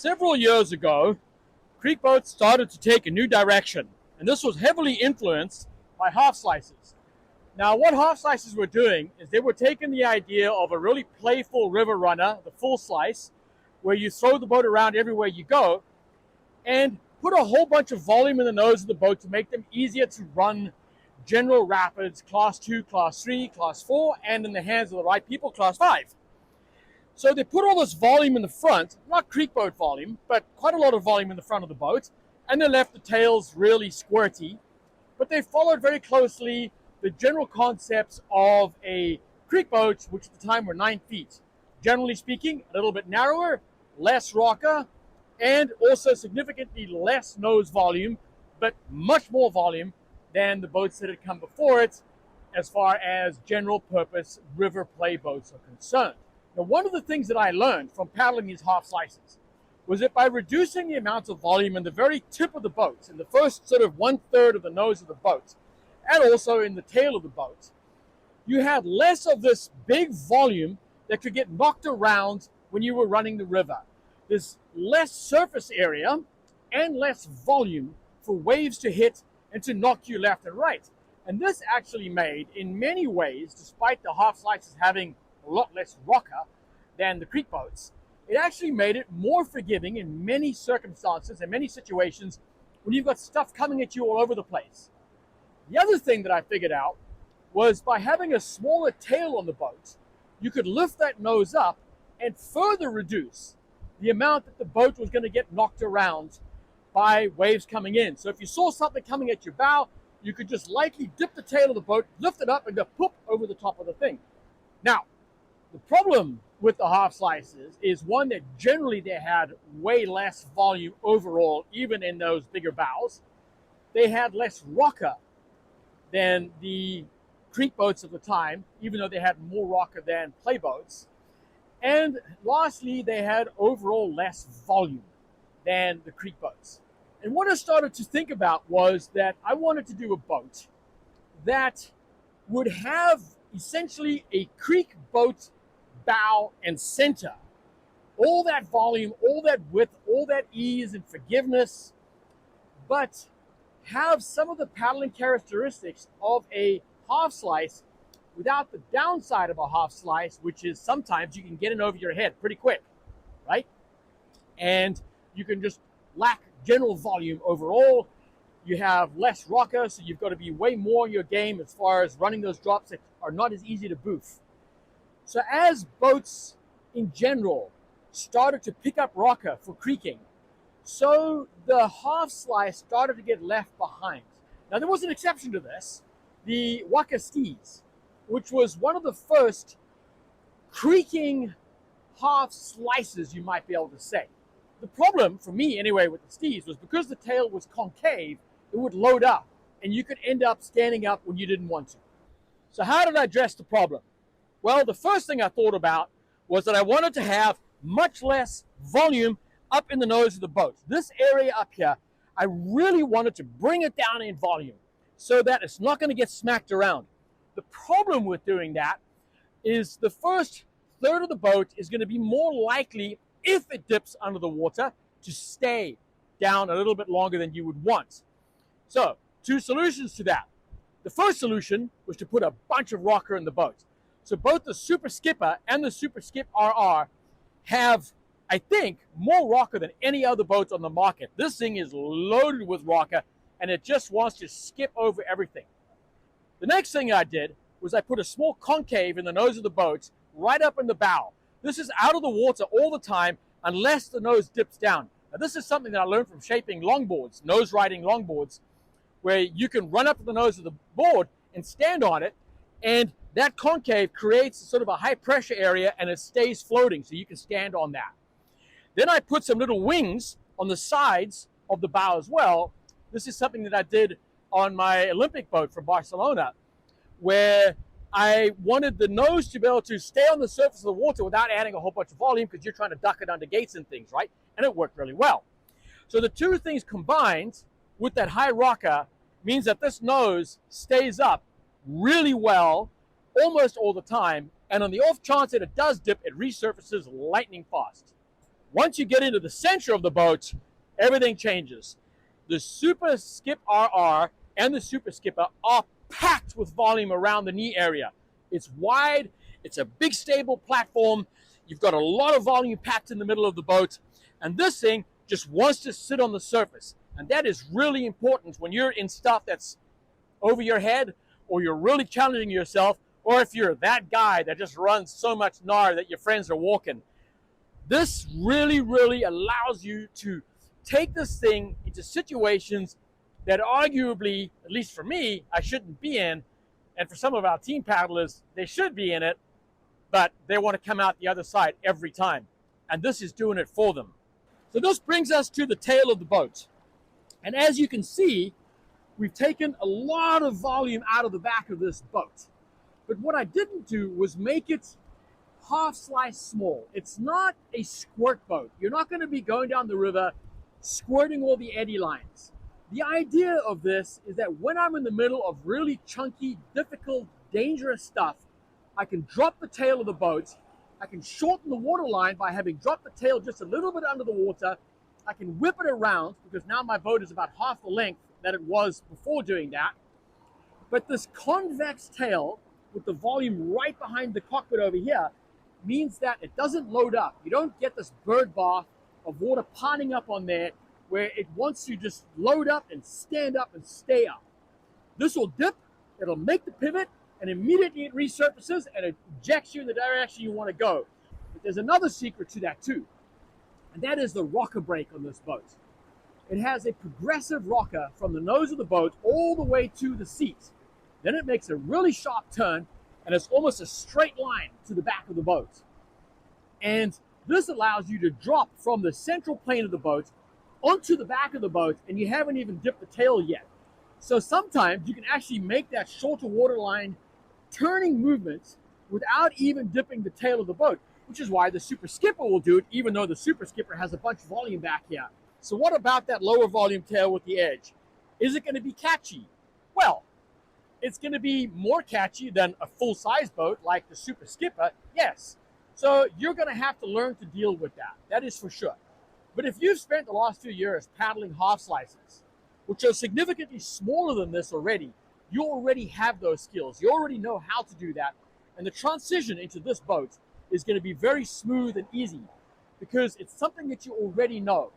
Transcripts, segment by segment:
Several years ago, creek boats started to take a new direction, and this was heavily influenced by half slices. Now, what half slices were doing is they were taking the idea of a really playful river runner, the full slice, where you throw the boat around everywhere you go, and put a whole bunch of volume in the nose of the boat to make them easier to run general rapids, class 2, class 3, class 4, and in the hands of the right people, class 5. So they put all this volume in the front, not creek boat volume, but quite a lot of volume in the front of the boat, and they left the tails really squirty. But they followed very closely the general concepts of a creek boat, which at the time were 9 feet. Generally speaking, a little bit narrower, less rocker, and also significantly less nose volume, but much more volume than the boats that had come before it as far as general purpose river play boats are concerned. Now, one of the things that I learned from paddling these half slices was that by reducing the amount of volume in the very tip of the boat, in the first sort of 1/3 of the nose of the boat, and also in the tail of the boat, you had less of this big volume that could get knocked around when you were running the river. There's less surface area and less volume for waves to hit and to knock you left and right. And this actually made, in many ways, despite the half slices having a lot less rocker than the creek boats, it actually made it more forgiving in many circumstances and many situations when you've got stuff coming at you all over the place. The other thing that I figured out was by having a smaller tail on the boat, you could lift that nose up and further reduce the amount that the boat was going to get knocked around by waves coming in. So if you saw something coming at your bow, you could just lightly dip the tail of the boat, lift it up, and go poop over the top of the thing. Now, the problem with the half slices is one that generally they had way less volume overall, even in those bigger bows. They had less rocker than the creek boats of the time, even though they had more rocker than play boats. And lastly, they had overall less volume than the creek boats. And what I started to think about was that I wanted to do a boat that would have essentially a creek boat bow and center. All that volume, all that width, all that ease and forgiveness, but have some of the paddling characteristics of a half slice without the downside of a half slice, which is sometimes you can get in over your head pretty quick, right? And you can just lack general volume overall. You have less rocker, so you've got to be way more in your game as far as running those drops that are not as easy to boof. So as boats in general started to pick up rocker for creeking, so the half slice started to get left behind. Now there was an exception to this, the Waka skis, which was one of the first creaking half slices, you might be able to say. The problem, for me anyway, with the skis was because the tail was concave, it would load up, and you could end up standing up when you didn't want to. So how did I address the problem? Well, the first thing I thought about was that I wanted to have much less volume up in the nose of the boat. This area up here, I really wanted to bring it down in volume so that it's not going to get smacked around. The problem with doing that is the first third of the boat is going to be more likely, if it dips under the water, to stay down a little bit longer than you would want. So, two solutions to that. The first solution was to put a bunch of rocker in the boat. So both the SuperSkipper and the SuperSkip RR have, I think, more rocker than any other boat on the market. This thing is loaded with rocker, and it just wants to skip over everything. The next thing I did was I put a small concave in the nose of the boat right up in the bow. This is out of the water all the time unless the nose dips down. Now, this is something that I learned from shaping longboards, nose riding longboards, where you can run up to the nose of the board and stand on it, and that concave creates sort of a high pressure area and it stays floating, so you can stand on that. Then I put some little wings on the sides of the bow as well. This is something that I did on my Olympic boat from Barcelona, where I wanted the nose to be able to stay on the surface of the water without adding a whole bunch of volume, because you're trying to duck it under gates and things, right? And it worked really well. So the two things combined with that high rocker means that this nose stays up really well almost all the time, and on the off chance that it does dip, it resurfaces lightning fast. Once you get into the center of the boat, everything changes. The SuperSkip RR and the SuperSkipper are packed with volume around the knee area. It's wide, it's a big stable platform, you've got a lot of volume packed in the middle of the boat, and this thing just wants to sit on the surface. And that is really important when you're in stuff that's over your head, or you're really challenging yourself, or if you're that guy that just runs so much gnar that your friends are walking. This really, really allows you to take this thing into situations that arguably, at least for me, I shouldn't be in, and for some of our team paddlers, they should be in it, but they want to come out the other side every time. And this is doing it for them. So this brings us to the tail of the boat. And as you can see, we've taken a lot of volume out of the back of this boat. But what I didn't do was make it half slice small. It's not a squirt boat. You're not going to be going down the river squirting all the eddy lines. The idea of this is that when I'm in the middle of really chunky, difficult, dangerous stuff, I can drop the tail of the boat. I can shorten the water line by having dropped the tail just a little bit under the water. I can whip it around because now my boat is about half the length that it was before doing that. But this convex tail with the volume right behind the cockpit over here means that it doesn't load up. You don't get this bird bath of water piling up on there where it wants to just load up and stand up and stay up. This will dip, it'll make the pivot, and immediately it resurfaces and it ejects you in the direction you want to go. But there's another secret to that too, and that is the rocker brake on this boat. It has a progressive rocker from the nose of the boat all the way to the seat. Then it makes a really sharp turn, and it's almost a straight line to the back of the boat. And this allows you to drop from the central plane of the boat onto the back of the boat, and you haven't even dipped the tail yet. So sometimes you can actually make that shorter waterline turning movements without even dipping the tail of the boat, which is why the SuperSkipper will do it, even though the SuperSkipper has a bunch of volume back here. So what about that lower volume tail with the edge? Is it going to be catchy? Well, it's going to be more catchy than a full-size boat like the SuperSkipper, yes. So you're going to have to learn to deal with that. That is for sure. But if you've spent the last 2 years paddling half slices, which are significantly smaller than this already, you already have those skills. You already know how to do that. And the transition into this boat is going to be very smooth and easy because it's something that you already know.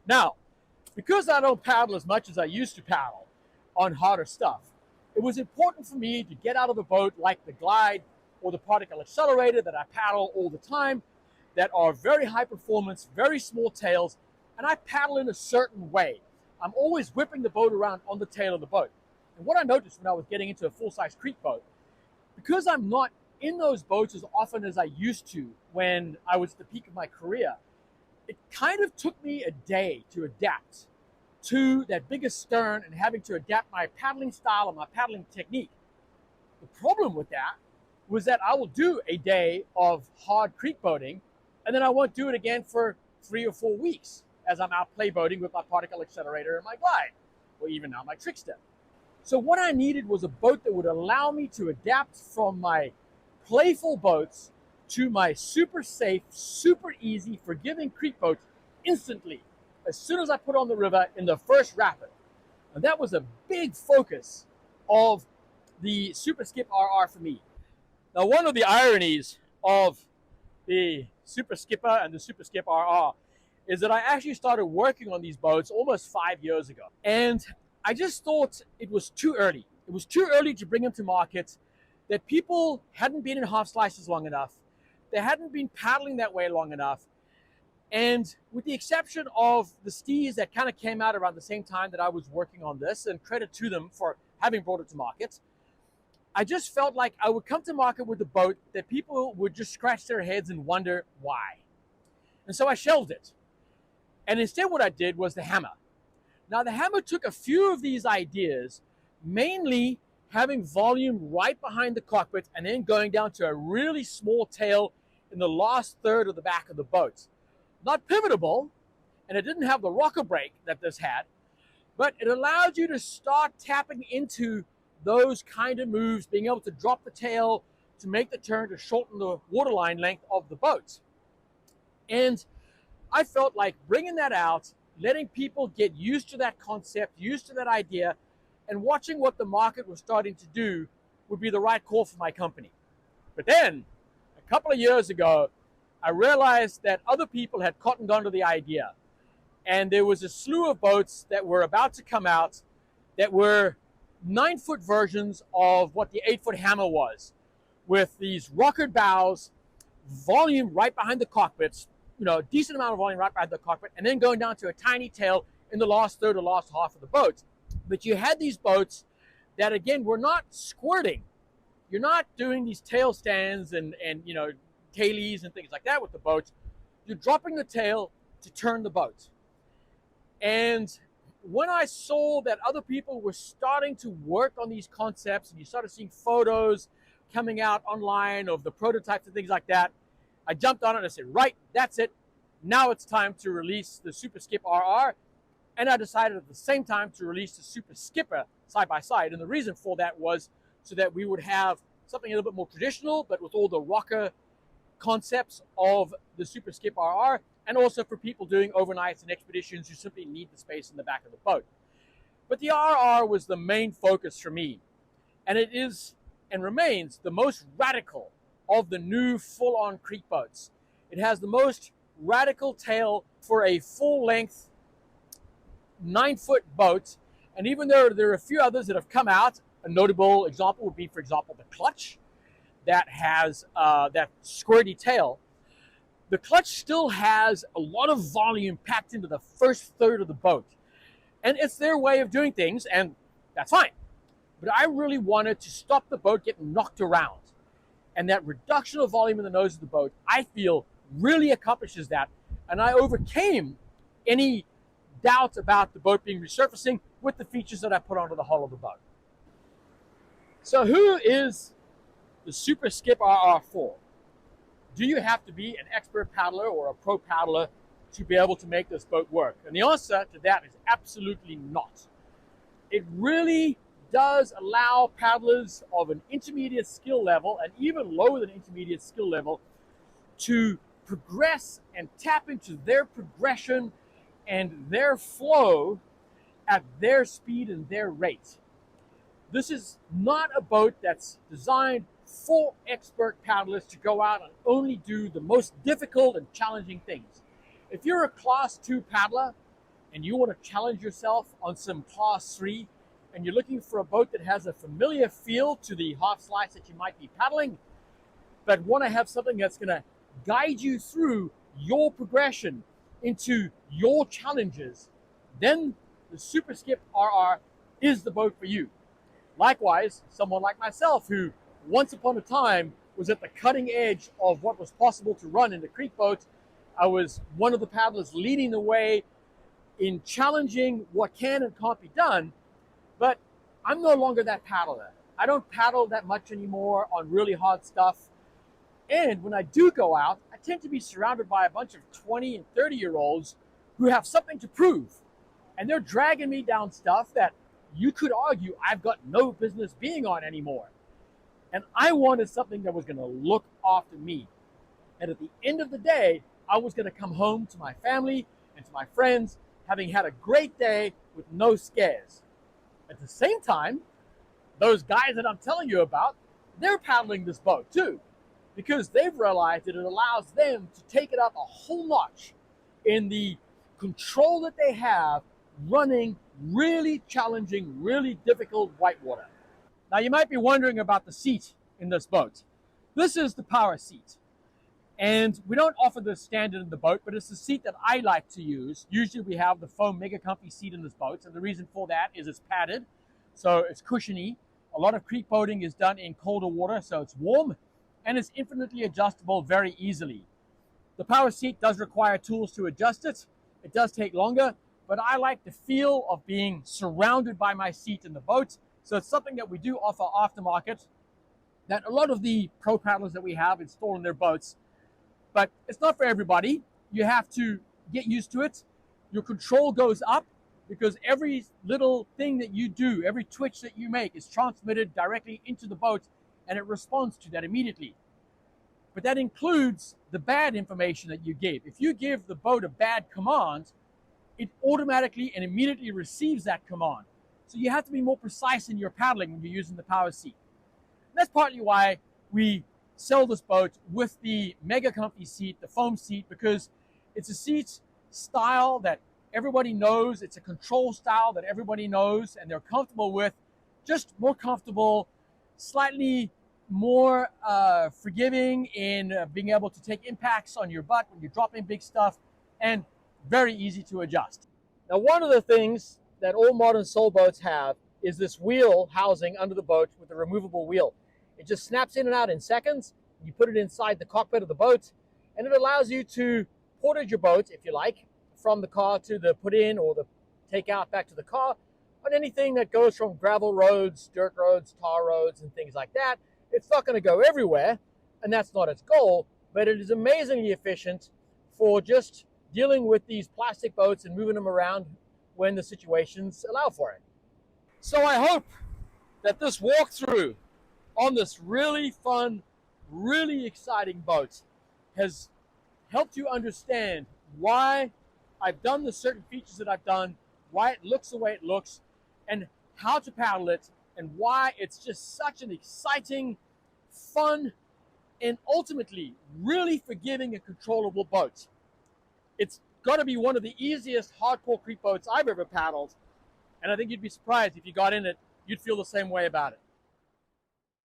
Now, because I don't paddle as much as I used to paddle on harder stuff, it was important for me to get out of a boat like the Glide or the Particle Accelerator that I paddle all the time, that are very high performance, very small tails, and I paddle in a certain way. I'm always whipping the boat around on the tail of the boat. And what I noticed when I was getting into a full-size creek boat, because I'm not in those boats as often as I used to when I was at the peak of my career, it kind of took me a day to adapt to that bigger stern and having to adapt my paddling style and my paddling technique. The problem with that was that I will do a day of hard creek boating, and then I won't do it again for 3 or 4 weeks as I'm out play boating with my Particle Accelerator and my Glide, or even now my Trickster. So what I needed was a boat that would allow me to adapt from my playful boats to my super safe, super easy, forgiving creek boats instantly, as soon as I put on the river in the first rapid. And that was a big focus of the SuperSkip RR for me. Now, one of the ironies of the SuperSkipper and the SuperSkip RR is that I actually started working on these boats almost 5 years ago. And I just thought it was too early. It was too early to bring them to market, that people hadn't been in half slices long enough. They hadn't been paddling that way long enough. And with the exception of the Stees that kind of came out around the same time that I was working on this, and credit to them for having brought it to market, I just felt like I would come to market with a boat that people would just scratch their heads and wonder why. And so I shelved it. And instead what I did was the Hammer. Now the Hammer took a few of these ideas, mainly having volume right behind the cockpit and then going down to a really small tail in the last third of the back of the boat. Not pivotable, and it didn't have the rocker brake that this had, but it allowed you to start tapping into those kind of moves, being able to drop the tail to make the turn to shorten the waterline length of the boat. And I felt like bringing that out, letting people get used to that concept, used to that idea, and watching what the market was starting to do would be the right call for my company. But then, a couple of years ago, I realized that other people had cottoned onto the idea. And there was a slew of boats that were about to come out that were 9-foot versions of what the 8-foot Hammer was, with these rockered bows, volume right behind the cockpits, decent amount of volume right behind the cockpit, and then going down to a tiny tail in the last third or last half of the boat. But you had these boats that, again, were not squirting. You're not doing these tail stands and tailies and things like that with the boats. You're dropping the tail to turn the boat. And when I saw that other people were starting to work on these concepts, and you started seeing photos coming out online of the prototypes and things like that, I jumped on it and I said, right, that's it. Now it's time to release the SuperSkip RR. And I decided at the same time to release the SuperSkipper side by side. And the reason for that was so that we would have something a little bit more traditional, but with all the rocker concepts of the SuperSkip RR, and also for people doing overnights and expeditions who simply need the space in the back of the boat. But the RR was the main focus for me. And it is and remains the most radical of the new full-on creek boats. It has the most radical tail for a full-length 9-foot boat. And even though there are a few others that have come out, a notable example would be, for example, the Clutch that has that squirty tail. The Clutch still has a lot of volume packed into the first third of the boat. And it's their way of doing things, and that's fine. But I really wanted to stop the boat getting knocked around. And that reduction of volume in the nose of the boat, I feel, really accomplishes that. And I overcame any doubt about the boat being resurfacing with the features that I put onto the hull of the boat. So who is the SuperSkip RR for? Do you have to be an expert paddler or a pro paddler to be able to make this boat work? And the answer to that is absolutely not. It really does allow paddlers of an intermediate skill level, and even lower than intermediate skill level, to progress and tap into their progression and their flow at their speed and their rate. This is not a boat that's designed for expert paddlers to go out and only do the most difficult and challenging things. If you're a class 2 paddler and you want to challenge yourself on some class 3, and you're looking for a boat that has a familiar feel to the half slice that you might be paddling, but want to have something that's going to guide you through your progression into your challenges, then the SuperSkip RR is the boat for you. Likewise, someone like myself who once upon a time was at the cutting edge of what was possible to run in the creek boat. I was one of the paddlers leading the way in challenging what can and can't be done, but I'm no longer that paddler. I don't paddle that much anymore on really hard stuff. And when I do go out, I tend to be surrounded by a bunch of 20 and 30-year-olds who have something to prove. And they're dragging me down stuff that you could argue I've got no business being on anymore. And I wanted something that was going to look after me. And at the end of the day, I was going to come home to my family and to my friends having had a great day with no scares. At the same time, those guys that I'm telling you about, they're paddling this boat too, because they've realized that it allows them to take it up a whole notch in the control that they have running really challenging, really difficult whitewater. Now, you might be wondering about the seat in this boat. This is the power seat. And we don't offer this standard in the boat, but it's the seat that I like to use. Usually we have the foam mega comfy seat in this boat, and the reason for that is it's padded, so it's cushiony. A lot of creek boating is done in colder water, so it's warm, and it's infinitely adjustable very easily. The power seat does require tools to adjust it. It does take longer, but I like the feel of being surrounded by my seat in the boat, so it's something that we do offer aftermarket that a lot of the pro paddlers that we have install in their boats. But it's not for everybody. You have to get used to it. Your control goes up because every little thing that you do, every twitch that you make is transmitted directly into the boat, and it responds to that immediately. but that includes the bad information that you give. If you give the boat a bad command, it automatically and immediately receives that command. So you have to be more precise in your paddling when you're using the power seat. And that's partly why we sell this boat with the mega comfy seat, the foam seat, because it's a seat style that everybody knows. It's a control style that everybody knows and they're comfortable with, just more comfortable, slightly more forgiving in being able to take impacts on your butt when you're dropping big stuff, and very easy to adjust. Now, one of the things that all modern Soul boats have is this wheel housing under the boat with a removable wheel. It just snaps in and out in seconds. You put it inside the cockpit of the boat, and it allows you to portage your boat, if you like, from the car to the put in or the take out back to the car on anything that goes from gravel roads, dirt roads, tar roads, and things like that. It's not going to go everywhere, and that's not its goal, but it is amazingly efficient for just dealing with these plastic boats and moving them around when the situations allow for it. So I hope that this walkthrough on this really fun, really exciting boat has helped you understand why I've done the certain features that I've done, why it looks the way it looks, and how to paddle it, and why it's just such an exciting, fun, and ultimately really forgiving and controllable boat. It's got to be one of the easiest hardcore creek boats I've ever paddled, and I think you'd be surprised if you got in it, you'd feel the same way about it.